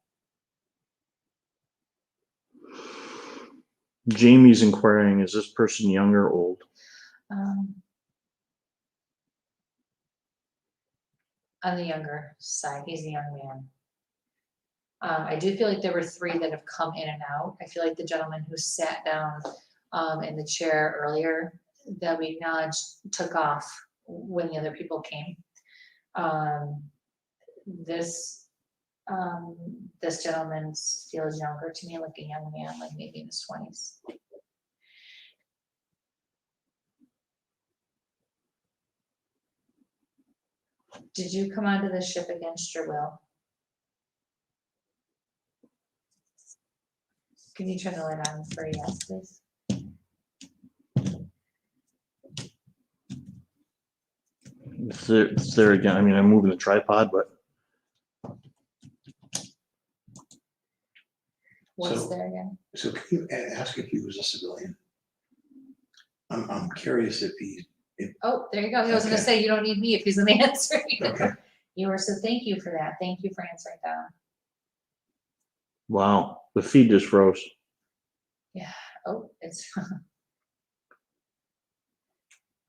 Jamie's inquiring, is this person young or old? On the younger side, he's a young man. I do feel like there were 3 that have come in and out. I feel like the gentleman who sat down in the chair earlier that we acknowledged took off when the other people came. This gentleman feels younger to me, like a young man, like maybe in his 20s. Did you come onto the ship against your will? Can you turn the light on for a yes, please? It's there again. I mean, I'm moving the tripod, but What's So- there again? So can you ask if he was a civilian? I'm curious if he, Oh, there you go. I was gonna Okay. say, you don't need me if he's an answer. okay, You were, so thank you for that. Thank you for answering that. wow, the feed just froze. Oh, it's.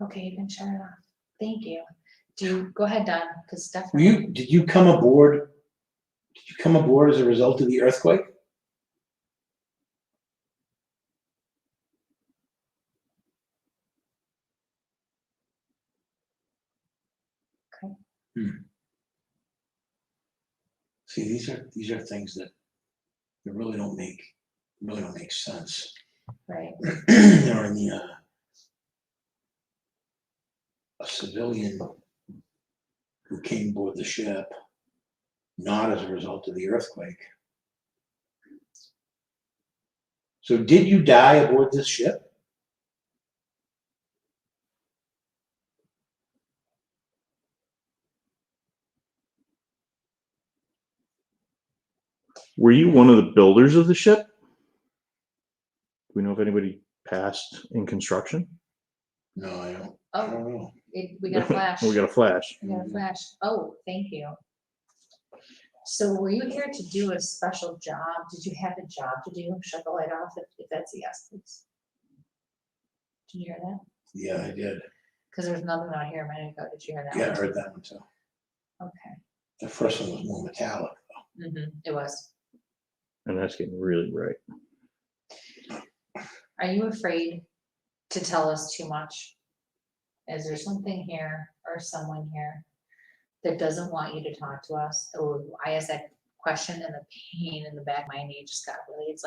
Okay, you can shut it off. Thank you. Go ahead, Don, because definitely. did you come aboard? Did you come aboard as a result of the earthquake? Okay. See, these are things that really don't make sense. Right. You know, in the a civilian who came aboard the ship, not as a result of the earthquake. So did you die aboard this ship? Were you one of the builders of the ship? Do we know if anybody passed in construction? No, I don't Oh, know. we got a flash. We got a flash. We got a flash. Oh, thank you. So were you here to do a special job? Did you have a job to do? Shut the light off if that's a yes, please. Did you hear that? Yeah, I did. Because there's nothing out here a minute ago. Did you hear that? Yeah, I one? heard that one too. Okay. The first one was more metallic. It was. And that's getting really bright. Are you afraid to tell us too much? Is there something here or someone here that doesn't want you to talk to us? Oh, I asked that question and the pain in the back of my knee just got really, it's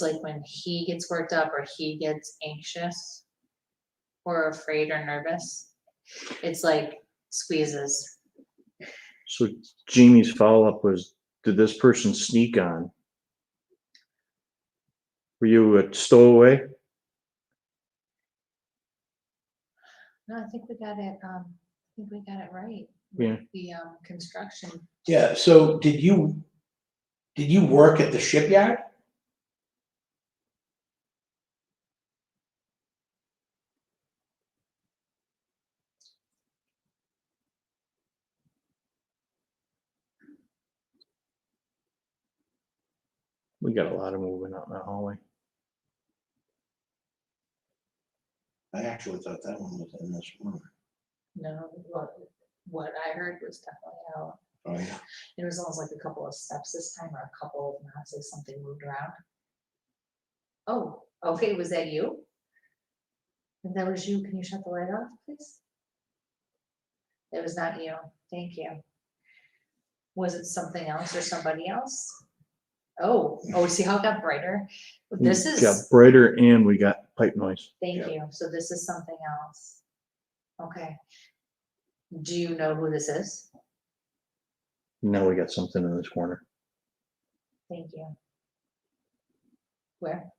like when he gets worked up or he gets anxious or afraid or nervous, it's like squeezes. So Jamie's follow-up was, did this person sneak on? Were you a stowaway? No, I think we got it, right. Yeah. The construction. Yeah, so did you work at the shipyard? We got a lot of movement out in the hallway. I actually thought that one was in this room. No, what I heard was definitely out. Oh, yeah. It was almost like a couple of steps this time, or a couple of knocks, like something moved around. Oh, okay, was that you? If that was you, can you shut the light off, please? It was not you, thank you. Was it something else or somebody else? Oh, see how it got brighter? This It is, got brighter and we got pipe noise. thank Yeah. you, so this is something else. Okay. Do you know who this is? Now we got something in this corner. Thank you. Where?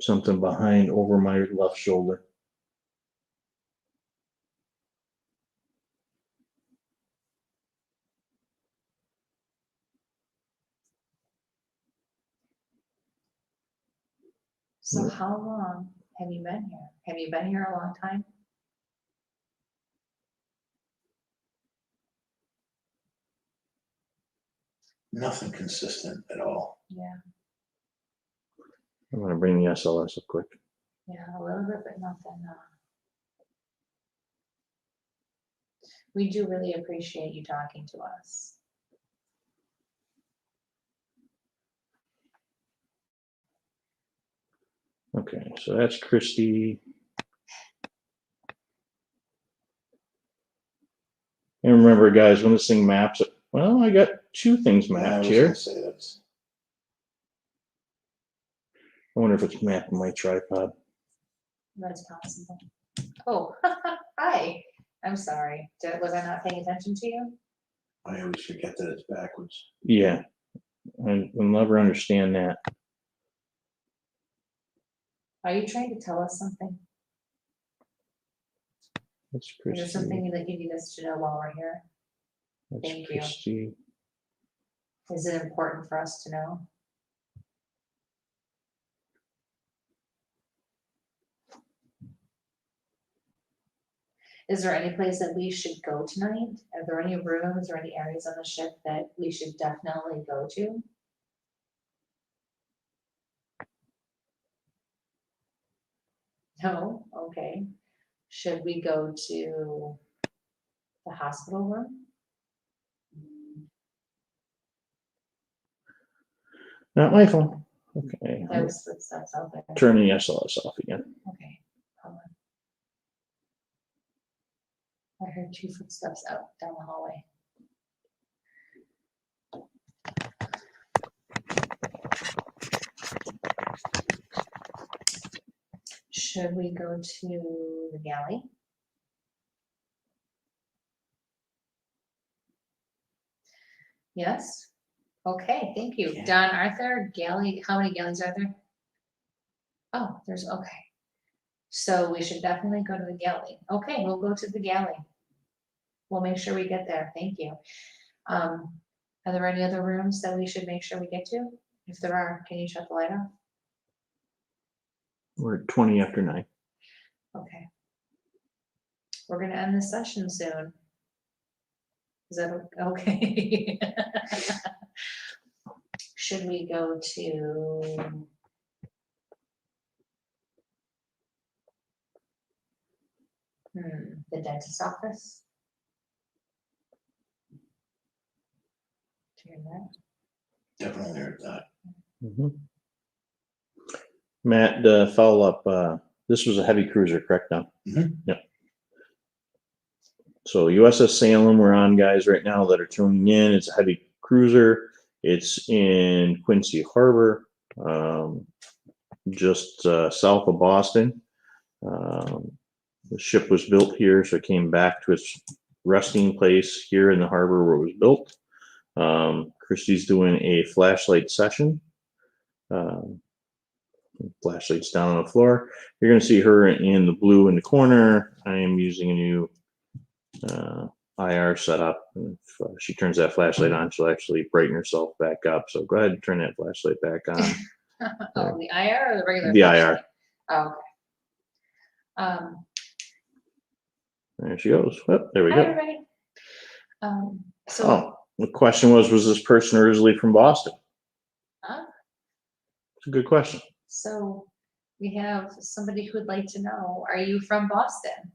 Something behind over my left shoulder. So how long have you been here? Have you been here a long time? Nothing consistent at all. Yeah, I'm gonna bring the SLS up quick. yeah, a little bit, but nothing. We do really appreciate you talking to us. Okay, so that's Kristie. And remember, guys, when this thing maps, well, I got two things Yeah, I mapped was here. gonna say that's. I wonder if it's mapped on my tripod. That's possible. Oh, hi. I'm sorry. Was I not paying attention to you? I always forget that it's backwards. Yeah, I'll never understand that. Are you trying to tell us something? That's Is there Kristie. something that you need us to know while we're here? That's Thank you. Kristie. Is it important for us to know? Is there any place that we should go tonight? Are there any rooms or any areas on the ship that we should definitely go to? No? Okay. Should we go to the hospital room? Not my phone. Okay, That was footsteps out there. turn the SLS off again. Okay, hold on. I heard 2 footsteps out down the hallway. Should we go to the galley? Yes? Okay, thank you. Yeah. Don, are there galley, how many galleys are there? Oh, there's, okay. So we should definitely go to the galley. Okay, we'll go to the galley. We'll make sure we get there. Thank you. Are there any other rooms that we should make sure we get to? If there are, can you shut the light off? We're at 20 after 9. Okay. We're gonna end this session soon. Is that okay? Should we go to? The dentist office? Turn that. Definitely heard that. Matt, follow up. This was a heavy cruiser, correct now? Yep. So USS Salem, we're on, guys, right now that are tuning in. It's a heavy cruiser. It's in Quincy Harbor, just south of Boston. The ship was built here, so it came back to its resting place here in the harbor where it was built. Kristie's doing a flashlight session. Flashlights down on the floor. You're going to see her in the blue in the corner. I am using a new IR setup. If she turns that flashlight on, she'll actually brighten herself back up. So go ahead and turn that flashlight back on. Oh, the IR or the regular? The flashlight? IR. Oh, okay. There she goes. Oh, there we Hi, go. everybody. So, Oh, the question was this person originally from Boston? huh? It's a good question. So we have somebody who'd like to know, are you from Boston?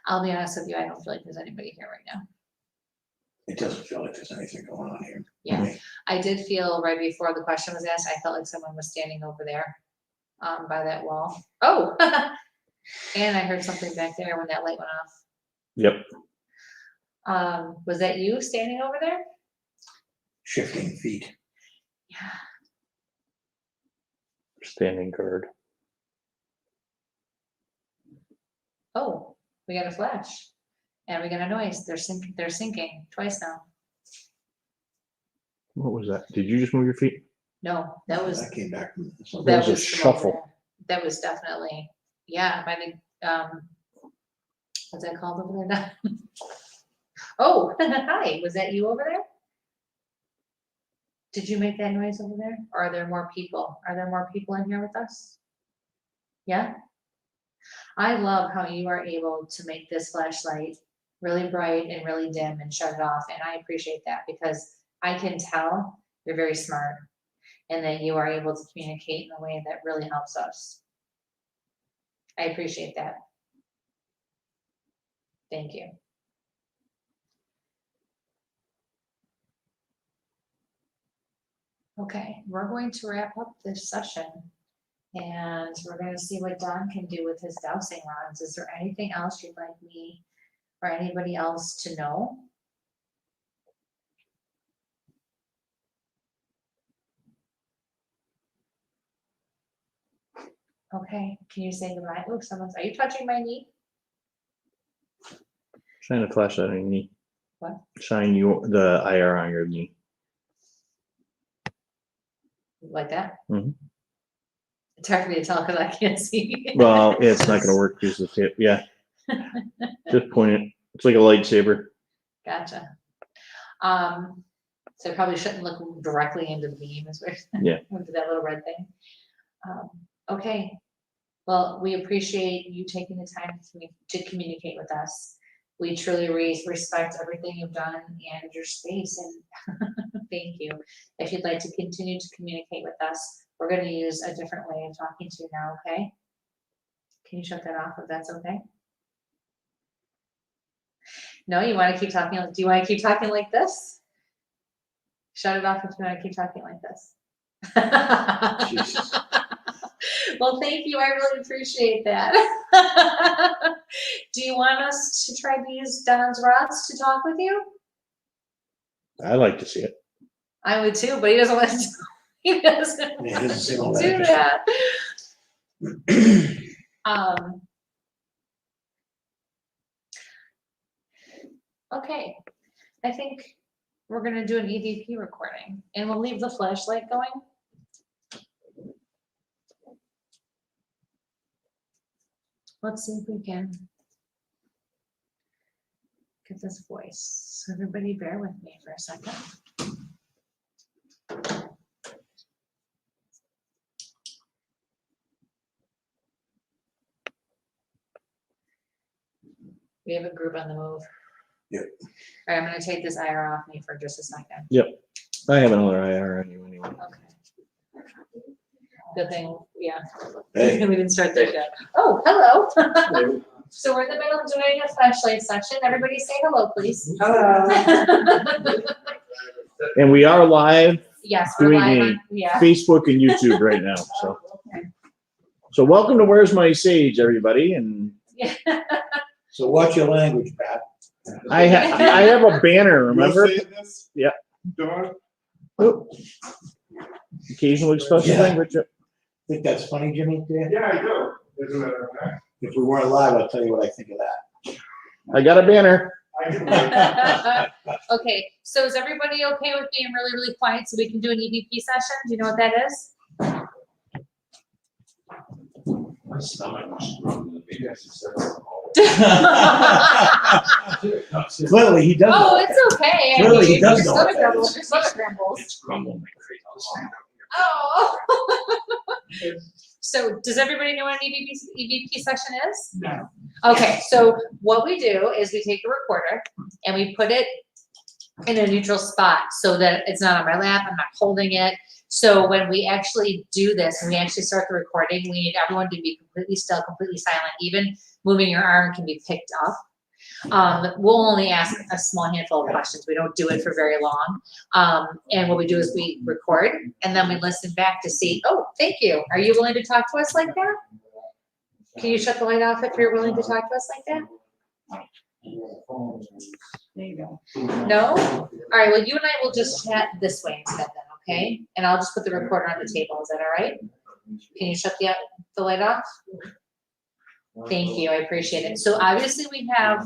I'll be honest with you, I don't feel like there's anybody here right now. It doesn't feel like there's anything going on here. Yeah, I did feel right before the question was asked, I felt like someone was standing over there by that wall. Oh, and I heard something back there when that light went off. Yep. Was that you standing over there? Shifting feet. Yeah. Standing guard. Oh, we got a flash. And we got a noise. They're sinking twice now. What was that? Did you just move your feet? No, that was That came back from. That was a from over shuffle. there. That was definitely, yeah, by the what's that called over there now? Oh, hi, was that you over there? Did you make that noise over there? Or are there more people? Are there more people in here with us? Yeah? I love how you are able to make this flashlight really bright and really dim and shut it off. And I appreciate that because I can tell you're very smart and that you are able to communicate in a way that really helps us. I appreciate that. Thank you. Okay, we're going to wrap up this session and we're going to see what Don can do with his dowsing rods. Is there anything else you'd like me or anybody else to know? Okay, can you say goodbye? Oh, are you touching my knee? Shine a flashlight on your knee. What? Shine the IR on your knee. Like that? Mm-hmm. It's hard for me to tell because I can't see. Well, yeah, it's not going to work. Use the tip. Yeah. Just point it. It's like a lightsaber. Gotcha. So I probably shouldn't look directly into the beam, is where Yeah. into that little red thing. Okay. Well, we appreciate you taking the time to communicate with us. We truly respect everything you've done and your space, and thank you. If you'd like to continue to communicate with us, we're going to use a different way of talking to you now, okay? Can you shut that off if that's okay? No, you want to keep talking? Do you want to keep talking like this? Shut it off if you want to keep talking like this. Jesus. Well, thank you. I really appreciate that. Do you want us to try to use Don's rods to talk with you? I like to see it. I would too, but he doesn't want to. He doesn't Yeah, he doesn't seem all do that that. Okay, I think we're gonna do an EVP recording, and we'll leave the flashlight going. let's see if we can get this voice. So everybody bear with me for a second. We have a group on the move. Yep. All right, I'm gonna take this IR off me for just a second. I have another IR on you anyway. Okay. Good thing, yeah. Hey. We didn't start there yet. Oh, hello. So we're in the middle of doing a flashlight session. Everybody say hello, please. Hello. And we are live, Yes, we're Doing live a on, yeah. Facebook and YouTube right now. So welcome to Where's My Sage, everybody. And Yeah. So watch your language, Pat. I have a banner, remember? You'll say this? Yeah. Dawn? Oh. Occasional expressive Yeah. language. Think that's funny, Jimmy? Yeah. Yeah, I do. Isn't it okay? If we weren't live, I'll tell you what I think of that. I got a banner. I can wait. Okay, so is everybody okay with being really, really quiet so we can do an EVP session? Do you know what that is? My stomach was grumbling. Maybe I should start some Clearly, he does. Oh, it's okay. I Really, mean, he does your know what stomach that grumbles, is. your stomach grumbles. It's grumbling like crazy. I'll stand up here. Oh. So does everybody know what an EVP session is? No. Okay, so what we do is we take a recorder and we put it in a neutral spot so that it's not on my lap, I'm not holding it. So when we actually do this and we actually start the recording, we need everyone to be completely still, completely silent. Even moving your arm can be picked up. We'll only ask a small handful of questions. We don't do it for very long. And what we do is we record and then we listen back to see, oh, thank you. Are you willing to talk to us like that? Can you shut the light off if you're willing to talk to us like that? There you go. No? All right, well, you and I will just chat this way instead then, okay? And I'll just put the recorder on the table. Is that all right? Can you shut the light off? Thank you, I appreciate it. So obviously we have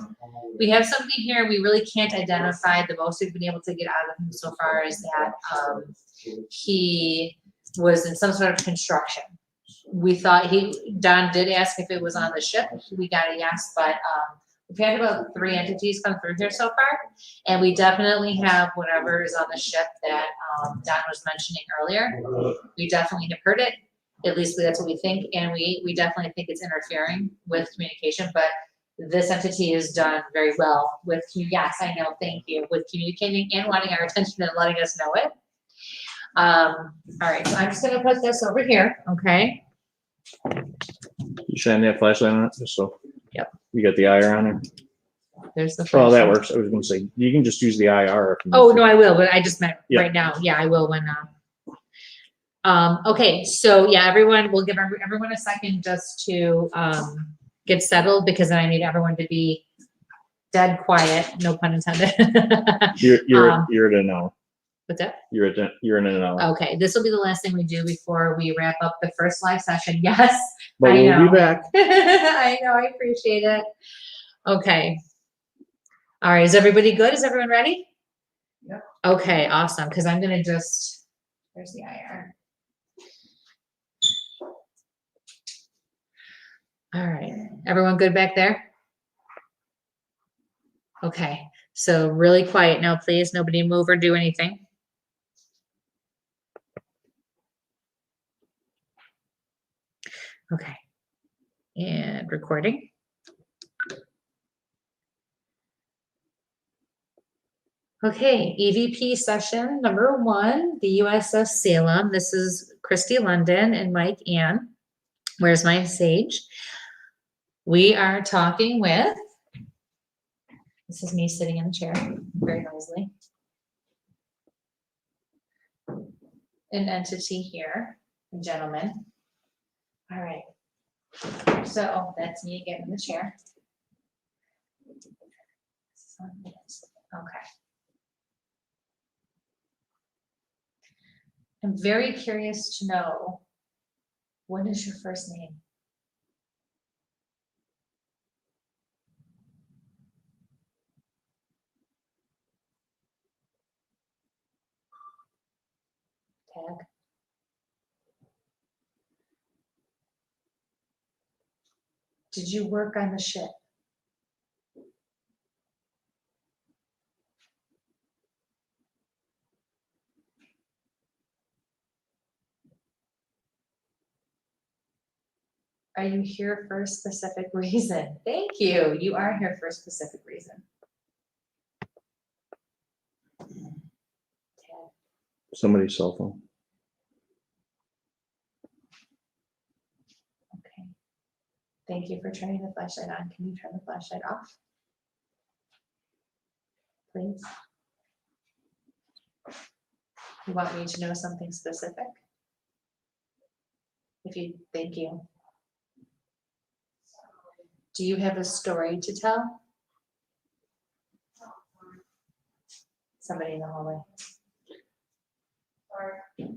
somebody here, we really can't identify. The most we've been able to get out of him so far is that he was in some sort of construction. We thought Don did ask if it was on the ship. We got a yes, but we've had about 3 entities come through here so far. And we definitely have whatever is on the ship that Don was mentioning earlier. We definitely have heard it. At least that's what we think, and we definitely think it's interfering with communication, but this entity has done very well with, yes, I know, thank you, with communicating and wanting our attention and letting us know it. All right, so I'm just gonna put this over here, okay? You shine that flashlight on it, just so. Yep. You got the IR on there? There's the. Oh, that flashlight. works. I was gonna say, you can just use the IR. if you Oh, need no, to. I will, but I just meant Yeah. right now, yeah, I will when, okay, so yeah, we'll give everyone a second just to get settled because then I need everyone to be dead quiet, no pun intended. You're at an hour. What's that? You're in an hour. Okay, this will be the last thing we do before we wrap up the first live session. Yes, But I we'll know. be back. I know, I appreciate it. Okay. All right, is everybody good? Is everyone ready? Yeah. Okay, awesome, because I'm gonna just, there's the IR. All right, everyone good back there? Okay, so really quiet now, please. Nobody move or do anything. Okay, and recording. Okay, EVP session number 1, the USS Salem. This is Kristie London and Mike Ann. Where's my sage? We are talking with, this is me sitting in the chair very noisily. An entity here, a gentleman. All right. So that's me again in the chair. Okay. I'm very curious to know, what is your first name? Tag. Did you work on the ship? Are you here for a specific reason? Thank you. You are here for a specific reason. Ted. Somebody's cell phone. Okay. Thank you for turning the flashlight on. Can you turn the flashlight off? Please. You want me to know something specific? Thank you. Do you have a story to tell? Somebody in the hallway. Okay,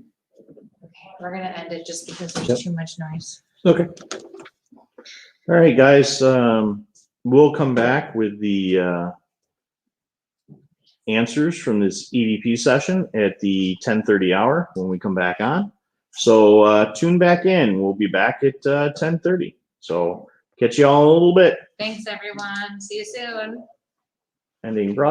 we're gonna end it just because there's too much noise. Okay. All right, guys. We'll come back with the answers from this EVP session at the 10:30 hour when we come back on. So tune back in. We'll be back at 10:30. So catch you all in a little bit. Thanks, everyone. See you soon. Ending broadcast.